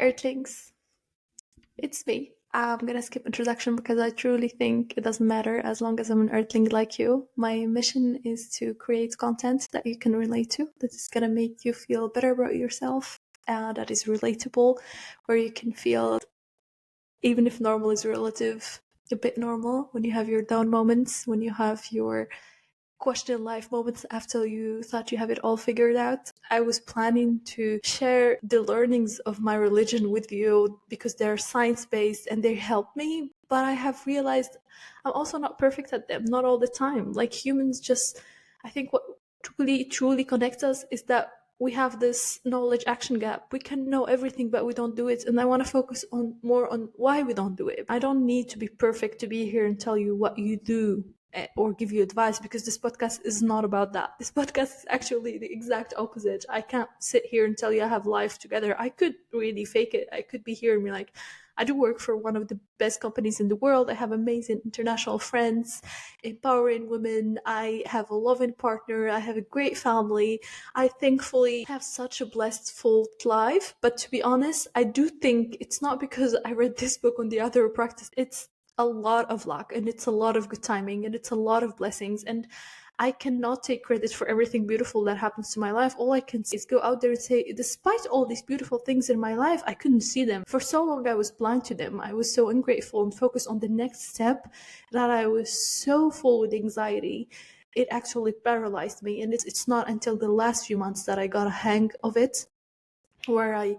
Earthlings, it's me. I'm gonna skip introduction because I truly think it doesn't matter as long as I'm an Earthling like you. My mission is to create content that you can relate to, that is gonna make you feel better about yourself, that is relatable, where you can feel, even if normal is relative, a bit normal when you have your down moments, when you have your question life moments after you thought you have it all figured out. I was planning to share the learnings of my religion with you because they're science-based and they help me, but I have realized I'm also not perfect at them, not all the time. Like humans just, I think what truly connects us is that we have this knowledge action gap. We can know everything, but we don't do it. And I want to focus on more on why we don't do it. I don't need to be perfect to be here and tell you what you do or give you advice, because this podcast is not about that. This podcast is actually the exact opposite. I can't sit here and tell you I have life together. I could really fake it. I could be here and be like, I do work for one of the best companies in the world. I have amazing international friends, empowering women. I have a loving partner. I have a great family. I thankfully have such a blessed, full life. But to be honest, I do think it's not because I read this book on the other practice. It's a lot of luck, and it's a lot of good timing, and it's a lot of blessings, and I cannot take credit for everything beautiful that happens to my life. All I can say is go out there and say, despite all these beautiful things in my life, I couldn't see them. For so long, I was blind to them. I was so ungrateful and focused on the next step that I was so full with anxiety. It actually paralyzed me, and it's not until the last few months that I got a hang of it, where I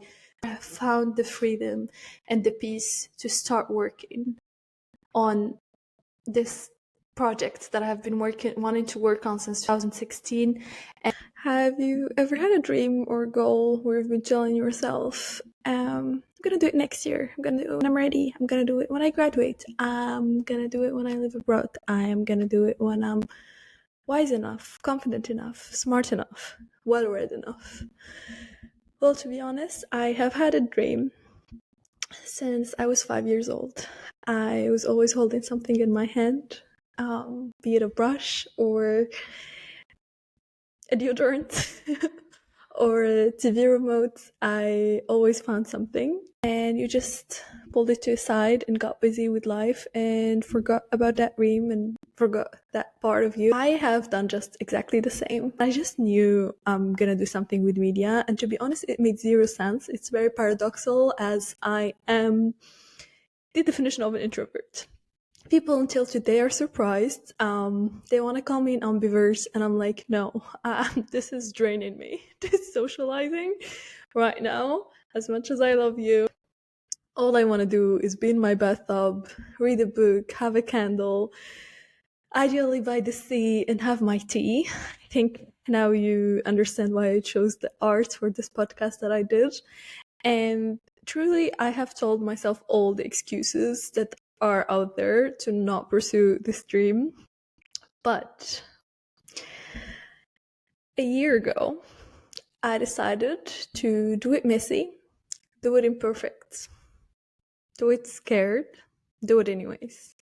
found the freedom and the peace to start working on this project that I've been wanting to work on since 2016. And have you ever had a dream or goal where you've been telling yourself, I'm gonna do it next year, I'm gonna do it when I'm ready, I'm gonna do it when I graduate, I'm gonna do it when I live abroad, I'm gonna do it when I'm wise enough, confident enough, smart enough, well-read enough? Well, to be honest, I have had a dream since I was 5 years old. I was always holding something in my hand, be it a brush or a deodorant or a TV remote. I always found something, and you just pulled it to a side and got busy with life and forgot about that dream and forgot that part of you. I have done just exactly the same. I just knew I'm gonna do something with media, and to be honest, it made zero sense. It's very paradoxical, as I am the definition of an introvert. People until today are surprised. They want to call me an ambivert, and I'm like, no, this is draining me. This socializing right now, as much as I love you, all I want to do is be in my bathtub, read a book, have a candle, ideally by the sea, and have my tea. I think now you understand why I chose the art for this podcast that I did. And truly, I have told myself all the excuses that are out there to not pursue this dream. But a year ago, I decided to do it messy, do it imperfect, do it scared, do it anyways.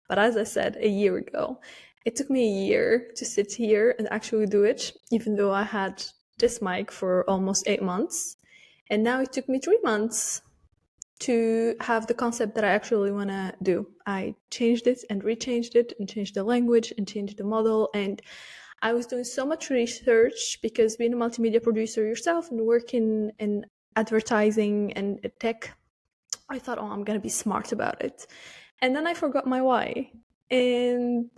But as I said, a year ago, it took me a year to sit here and actually do it, even though I had this mic for almost 8 months. And now it took me 3 months to have the concept that I actually want to do. I changed it and rechanged it and changed the language and changed the model. And I was doing so much research, because being a multimedia producer yourself and working in advertising and tech, I thought, oh, I'm going to be smart about it. And then I forgot my why. And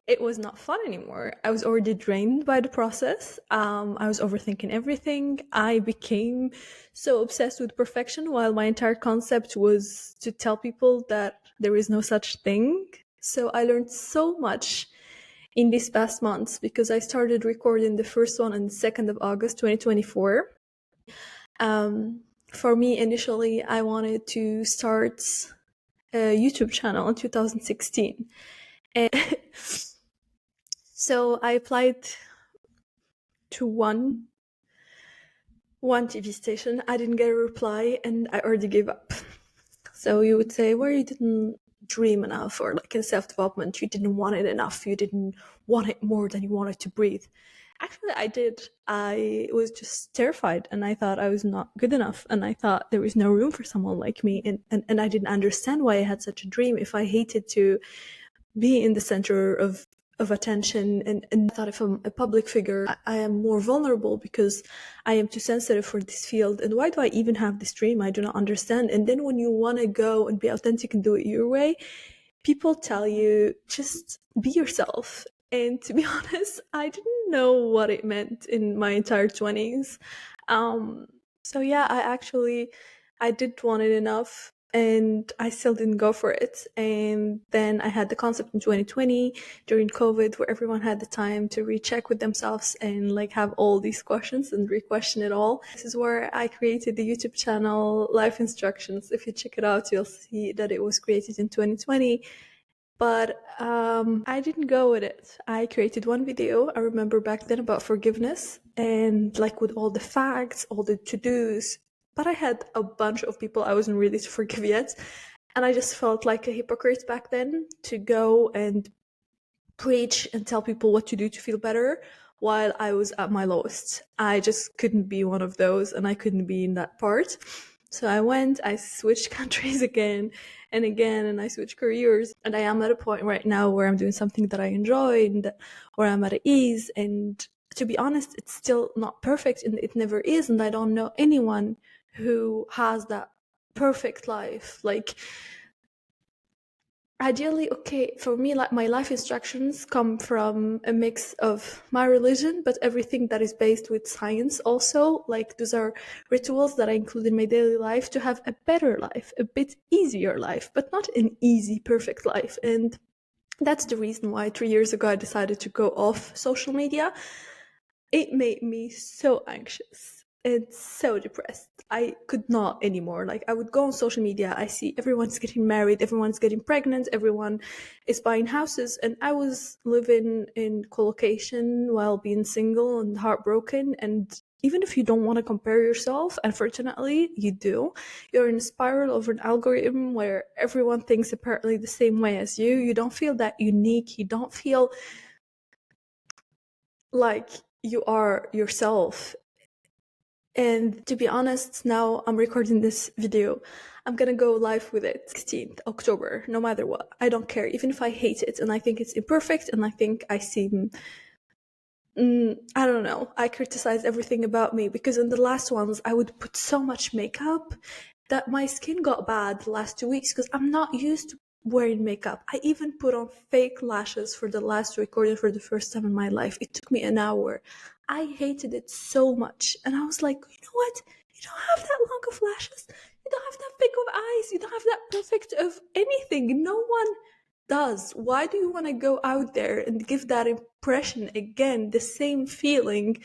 it was not fun anymore. I was already drained by the process. I was overthinking everything. I became so obsessed with perfection, while my entire concept was to tell people that there is no such thing. So I learned so much in these past months, because I started recording the first one on the 2nd of August, 2024. For me, initially, I wanted to start a YouTube channel in 2016. And so I applied to one TV station. I didn't get a reply, and I already gave up. So you would say, well, you didn't dream enough, or like in self-development, you didn't want it enough. You didn't want it more than you wanted to breathe. Actually, I did. I was just terrified and I thought I was not good enough. And I thought there was no room for someone like me. And I didn't understand why I had such a dream if I hated to be in the center of attention. And I thought if I'm a public figure, I am more vulnerable because I am too sensitive for this field. And why do I even have this dream? I do not understand. And then when you want to go and be authentic and do it your way, people tell you just be yourself. And to be honest, I didn't know what it meant in my entire 20s. So yeah, I did want it enough and I still didn't go for it. And then I had the concept in 2020 during COVID where everyone had the time to recheck with themselves and like have all these questions and re-question it all. This is where I created the YouTube channel Life Instructions. If you check it out, you'll see that it was created in 2020. But I didn't go with it. I created one video, I remember back then, about forgiveness and like with all the facts, all the to-dos. But I had a bunch of people I wasn't ready to forgive yet. And I just felt like a hypocrite back then to go and preach and tell people what to do to feel better while I was at my lowest. I just couldn't be one of those and I couldn't be in that part. So I switched countries again and again, and I switched careers. And I am at a point right now where I'm doing something that I enjoy and where I'm at ease. And to be honest, it's still not perfect and it never is. And I don't know anyone who has that perfect life. Like, ideally, okay, for me, like my life instructions come from a mix of my religion, but everything that is based with science also. Like those are rituals that I include in my daily life to have a better life, a bit easier life, but not an easy, perfect life. And that's the reason why 3 years ago I decided to go off social media. It made me so anxious and so depressed. I could not anymore. Like, I would go on social media, I see everyone's getting married, everyone's getting pregnant, everyone is buying houses, and I was living in co-location while being single and heartbroken. And even if you don't want to compare yourself, unfortunately you do, you're in a spiral of an algorithm where everyone thinks apparently the same way as you. You don't feel that unique, you don't feel like you are yourself. And to be honest, now I'm recording this video, I'm gonna go live with it 16th October, no matter what. I don't care, even if I hate it and I think it's imperfect and I think I seem, I don't know, I criticize everything about me, because in the last ones I would put so much makeup that my skin got bad the last 2 weeks because I'm not used to wearing makeup. I even put on fake lashes for the last recording for the first time in my life. It took me an hour. I hated it so much. And I was like, you know what? You don't have that long of lashes. You don't have that big of eyes. You don't have that perfect of anything. No one does. Why do you want to go out there and give that impression again, the same feeling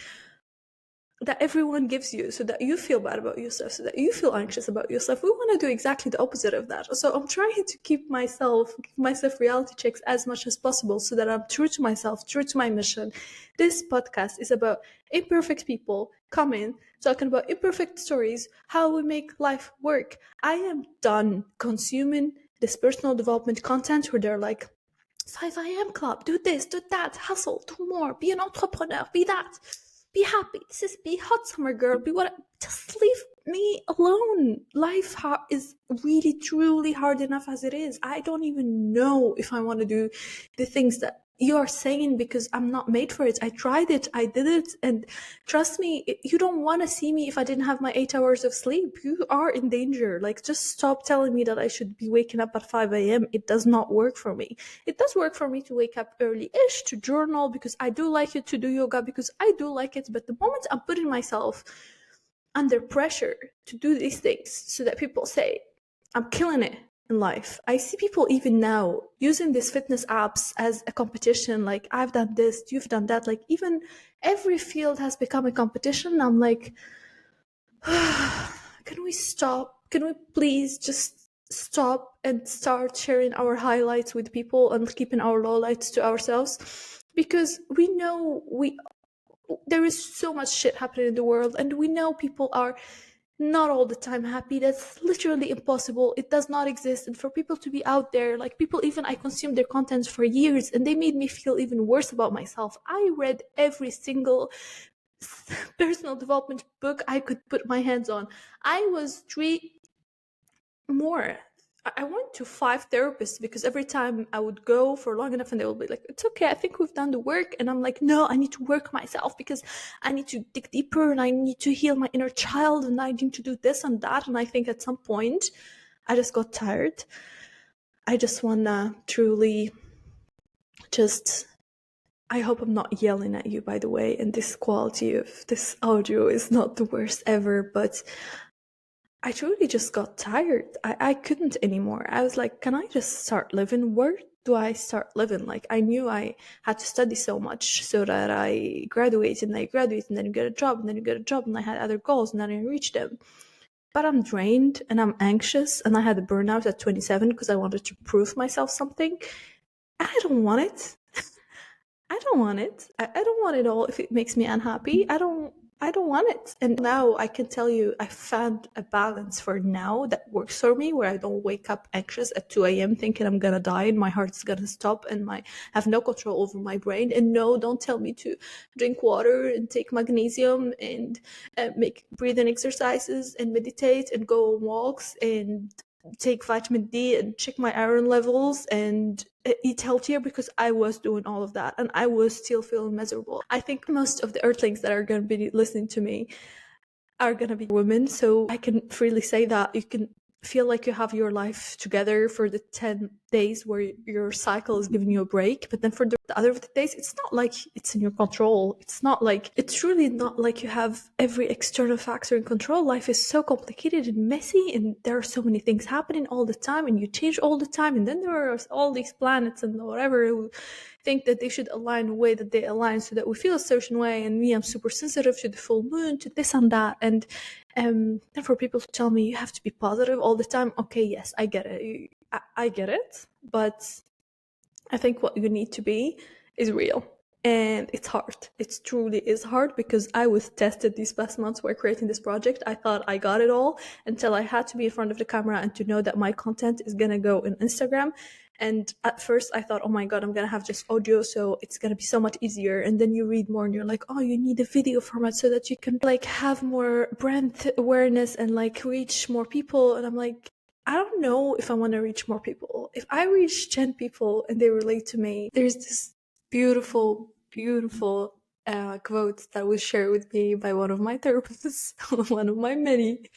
that everyone gives you, so that you feel bad about yourself, so that you feel anxious about yourself? We want to do exactly the opposite of that. So I'm trying to give myself reality checks as much as possible so that I'm true to myself, true to my mission. This podcast is about imperfect people coming, talking about imperfect stories, how we make life work. I am done consuming this personal development content where they're like, 5 a.m. club, do this, do that, hustle, do more, be an entrepreneur, be that. Be happy. This is be hot summer girl. Be what? Just leave me alone. Life is really, truly hard enough as it is. I don't even know if I want to do the things that you are saying because I'm not made for it. I tried it. I did it. And trust me, you don't want to see me if I didn't have my 8 hours of sleep. You are in danger. Like, just stop telling me that I should be waking up at 5 a.m. It does not work for me. It does work for me to wake up early-ish, to journal, because I do like it, to do yoga, because I do like it. But the moment I'm putting myself under pressure to do these things so that people say I'm killing it in life, I see people even now using these fitness apps as a competition. Like, I've done this, you've done that. Like, even every field has become a competition. I'm like, can we stop? Can we please just stop and start sharing our highlights with people and keeping our lowlights to ourselves? Because we know there is so much shit happening in the world, and we know people are not all the time happy. That's literally impossible. It does not exist. And for people to be out there, like people, even I consumed their content for years and they made me feel even worse about myself. I read every single personal development book I could put my hands on. I was more. I went to 5 therapists because every time I would go for long enough and they will be like, it's okay, I think we've done the work. And I'm like, no, I need to work myself because I need to dig deeper and I need to heal my inner child and I need to do this and that. And I think at some point I just got tired. I just want to truly just, I hope I'm not yelling at you, by the way, and this quality of this audio is not the worst ever, but I truly just got tired. I couldn't anymore. I was like, can I just start living? Where do I start living? Like, I knew I had to study so much so that I graduate and I graduate and then you get a job and then you get a job and I had other goals and then I reached them. But I'm drained and I'm anxious and I had a burnout at 27 because I wanted to prove myself something. I don't want it. I don't want it. I don't want it all if it makes me unhappy. I don't want it. And now I can tell you I found a balance for now that works for me where I don't wake up anxious at 2 a.m. thinking I'm gonna die and my heart's gonna stop and I have no control over my brain. And no, don't tell me to drink water and take magnesium and make breathing exercises and meditate and go on walks and take vitamin D and check my iron levels and eat healthier, because I was doing all of that and I was still feeling miserable. I think most of the earthlings that are going to be listening to me are going to be women, so I can freely say that you can feel like you have your life together for the 10 days where your cycle is giving you a break, but then for the other days it's not like it's in your control. It's really not like you have every external factor in control. Life is so complicated and messy and there are so many things happening all the time and you change all the time, and then there are all these planets and whatever who think that they should align the way that they align so that we feel a certain way. And me, I'm super sensitive to the full moon, to this and that, and for people to tell me you have to be positive all the time, okay, yes, I get it. I get it, but I think what you need to be is real. And it's hard. It truly is hard because I was tested these past months while creating this project. I thought I got it all until I had to be in front of the camera and to know that my content is going to go on Instagram. And at first I thought, oh my God, I'm going to have just audio, so it's going to be so much easier. And then you read more and you're like, oh, you need a video format so that you can like have more brand awareness and like reach more people. And I'm like, I don't know if I want to reach more people. If I reach 10 people and they relate to me, there's this beautiful, beautiful quote that was shared with me by one of my therapists, one of my many,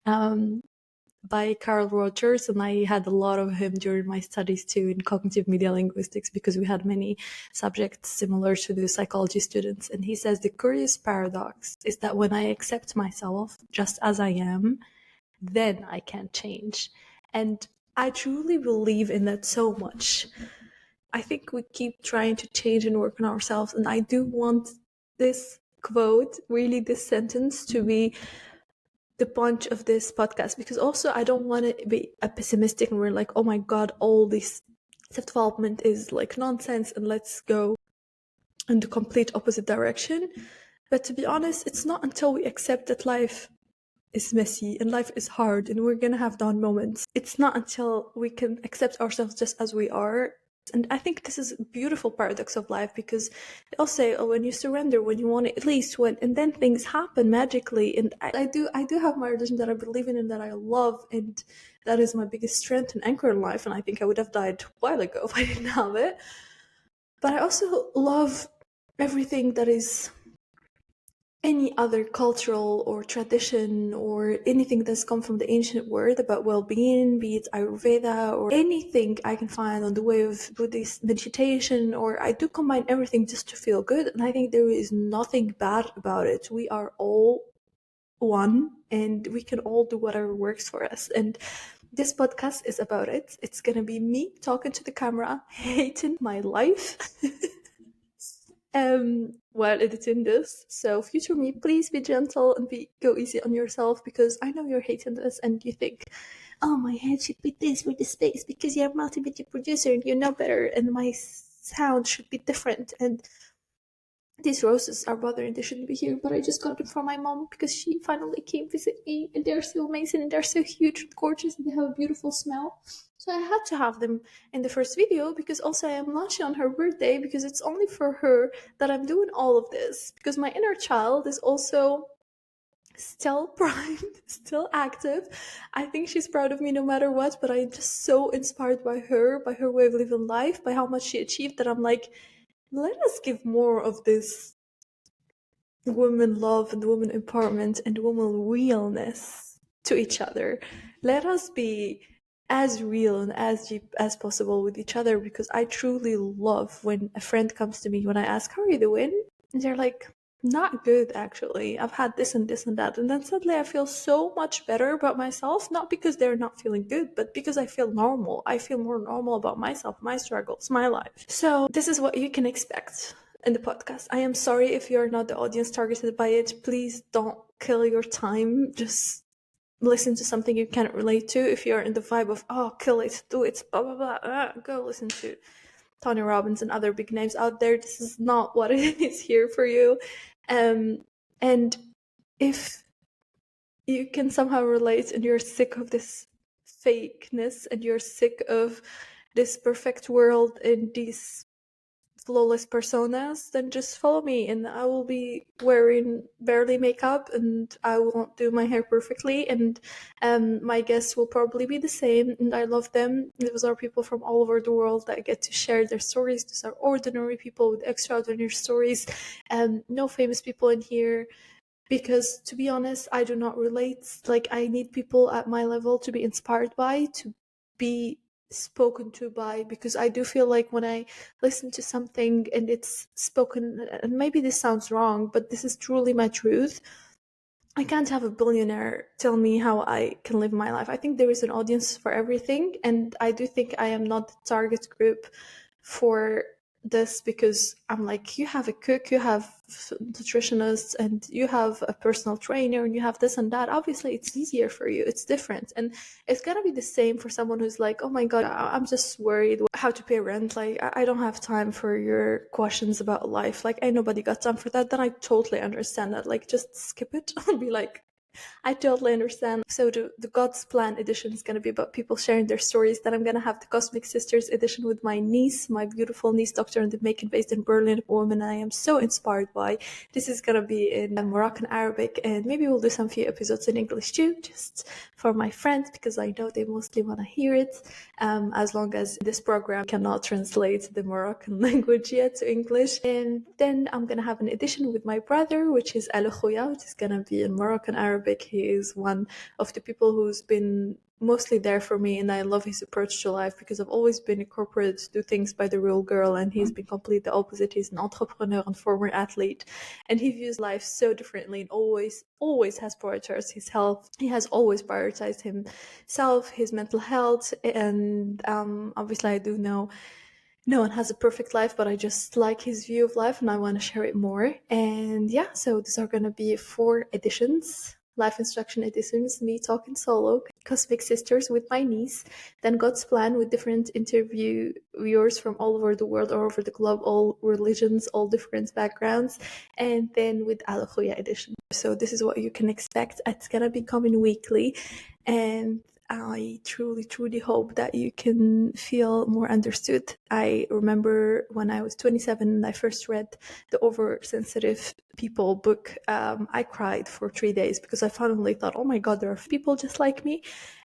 by Carl Rogers. And I had a lot of him during my studies too in cognitive media linguistics because we had many subjects similar to the psychology students. And he says the curious paradox is that when I accept myself just as I am, then I can change. And I truly believe in that so much. I think we keep trying to change and work on ourselves. And I do want this quote, really this sentence, to be the punch of this podcast, because also I don't want to be a pessimistic and we're like, oh my God, all this self-development is like nonsense and let's go in the complete opposite direction. But to be honest, it's not until we accept that life is messy and life is hard and we're gonna have down moments. It's not until we can accept ourselves just as we are. And I think this is a beautiful paradox of life, because they all say, oh, when you surrender, when you want it, at least when, and then things happen magically. And I do have my religion that I believe in and that I love, and that is my biggest strength and anchor in life. And I think I would have died a while ago if I didn't have it. But I also love everything that is any other cultural or tradition or anything that's come from the ancient world about well-being, be it Ayurveda or anything I can find on the way of Buddhist meditation, or I do combine everything just to feel good. And I think there is nothing bad about it. We are all one and we can all do whatever works for us. And this podcast is about it. It's gonna be me talking to the camera, hating my life. While editing this. So future me, please be gentle and go easy on yourself, because I know you're hating this and you think, oh, my head should be this with the space because you're a multimedia producer and you know better, and my sound should be different. And these roses are bothering, they shouldn't be here, but I just got them from my mom because she finally came visit me, and they're so amazing, and they're so huge and gorgeous, and they have a beautiful smell. So I had to have them in the first video, because also I am launching on her birthday, because it's only for her that I'm doing all of this, because my inner child is also still primed, still active. I think she's proud of me no matter what, but I'm just so inspired by her way of living life, by how much she achieved, that I'm like, let us give more of this women love and women empowerment and women realness to each other. Let us be as real and as deep as possible with each other, because I truly love when a friend comes to me when I ask, how are you doing? And they're like, not good, actually. I've had this and this and that. And then suddenly I feel so much better about myself, not because they're not feeling good, but because I feel normal. I feel more normal about myself, my struggles, my life. So this is what you can expect in the podcast. I am sorry if you're not the audience targeted by it. Please don't kill your time. Just listen to something you can relate to. If you're in the vibe of, oh, kill it, do it, blah, blah, blah, go listen to Tony Robbins and other big names out there. This is not what it is here for you. And if you can somehow relate and you're sick of this fakeness and you're sick of this perfect world and these flawless personas, then just follow me, and I will be wearing barely makeup, and I won't do my hair perfectly, and my guests will probably be the same, and I love them. Those are people from all over the world that get to share their stories. These are ordinary people with extraordinary stories, and no famous people in here, because to be honest, I do not relate. Like, I need people at my level to be inspired by, to be spoken to by, because I do feel like when I listen to something and it's spoken, and maybe this sounds wrong, but this is truly my truth, I can't have a billionaire tell me how I can live my life. I think there is an audience for everything, and I do think I am not the target group for this, because I'm like, you have a cook, you have nutritionists, and you have a personal trainer, and you have this and that. Obviously, it's easier for you. It's different. And it's gonna be the same for someone who's like, oh my God, I'm just worried how to pay rent. Like, I don't have time for your questions about life. Like, ain't nobody got time for that. Then I totally understand that. Like, just skip it. I'll be like, I totally understand. So the God's Plan edition is going to be about people sharing their stories. Then I'm going to have the Cosmic Sisters edition with my niece, my beautiful niece, doctor in the making, based in Berlin, a woman I am so inspired by. This is going to be in Moroccan Arabic, and maybe we'll do some few episodes in English too, just for my friends, because I know they mostly want to hear it. As long as this program cannot translate the Moroccan language yet to English. And then I'm going to have an edition with my brother, which is Allo Khoya, which is going to be in Moroccan Arabic. He is one of the people who's been mostly there for me, and I love his approach to life, because I've always been a corporate, do things by the rule girl, and he's been completely the opposite. He's an entrepreneur and former athlete, and he views life so differently, and always has prioritized his health. He has always prioritized himself, his mental health, and obviously I do know no one has a perfect life, but I just like his view of life and I want to share it more. And yeah, so these are going to be 4 editions. Life Instruction editions, me talking solo, Cosmic Sisters with my niece, then God's Plan with different interviewers from all over the world, all over the globe, all religions, all different backgrounds, and then with Allo Khoya edition. So this is what you can expect. It's gonna be coming weekly, and I truly hope that you can feel more understood. I remember when I was 27 and I first read the Oversensitive People book, I cried for 3 days, because I finally thought, oh my God, there are people just like me.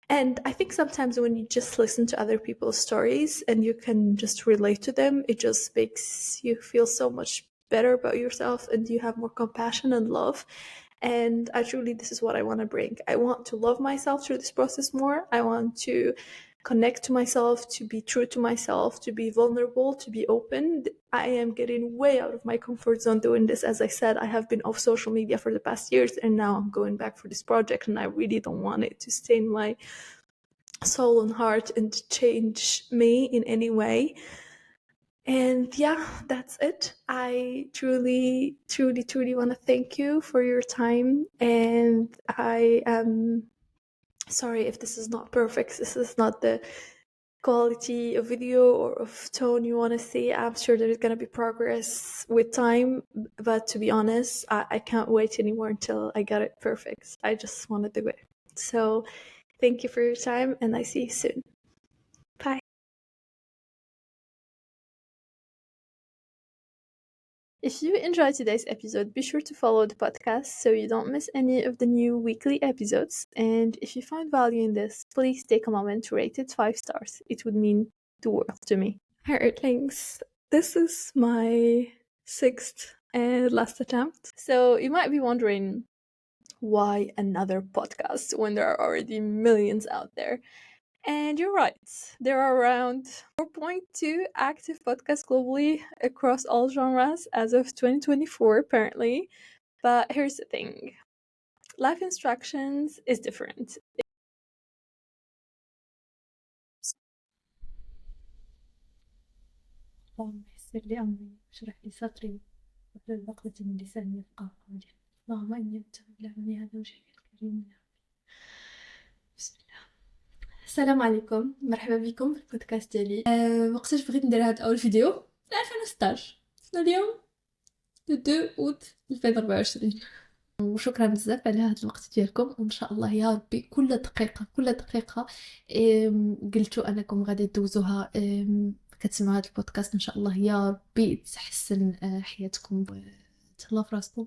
And I think sometimes when you just listen to other people's stories and you can just relate to them, it just makes you feel so much better about yourself, and you have more compassion and love. And this is what I want to bring. I want to love myself through this process more. I want to connect to myself, to be true to myself, to be vulnerable, to be open. I am getting way out of my comfort zone doing this. As I said, I have been off social media for the past years, and now I'm going back for this project, and I really don't want it to stain my soul and heart and change me in any way. And yeah, that's it. I truly want to thank you for your time. And I am sorry if this is not perfect. This is not the quality of video or of tone you want to see. I'm sure there's going to be progress with time, but to be honest, I can't wait anymore until I get it perfect. I just want to do it. So thank you for your time, and I see you soon. Bye. If you enjoyed today's episode, be sure to follow the podcast so you don't miss any of the new weekly episodes. And if you found value in this, please take a moment to rate it 5 stars. It would mean the world to me. Hi, Earthlings. This is my 6th and last attempt. So you might be wondering, why another podcast when there are already millions out there? And you're right, there are around 4.2 active podcasts globally across all genres as of 2024, apparently. But here's the thing, life instructions is different. اللهم يسر لي أمري واشرح لي صدري واحلل عقدة من لساني يفقهوا قولي اللهم إني أتوب من هذا وجهك الكريم. بسم الله. السلام عليكم، مرحبا بكم في البودكاست ديالي. وقتاش بغيت ندير هاد اول فيديو؟ في 2016. شنو اليوم؟ 2 اوت 2024. وشكرا بزاف على هذا الوقت ديالكم، وان شاء الله يا ربي كل دقيقه قلتوا انكم غادي تدوزوها كتسمعوا هذا البودكاست، ان شاء الله يا ربي تحسن حياتكم. تهلاو في راسكم.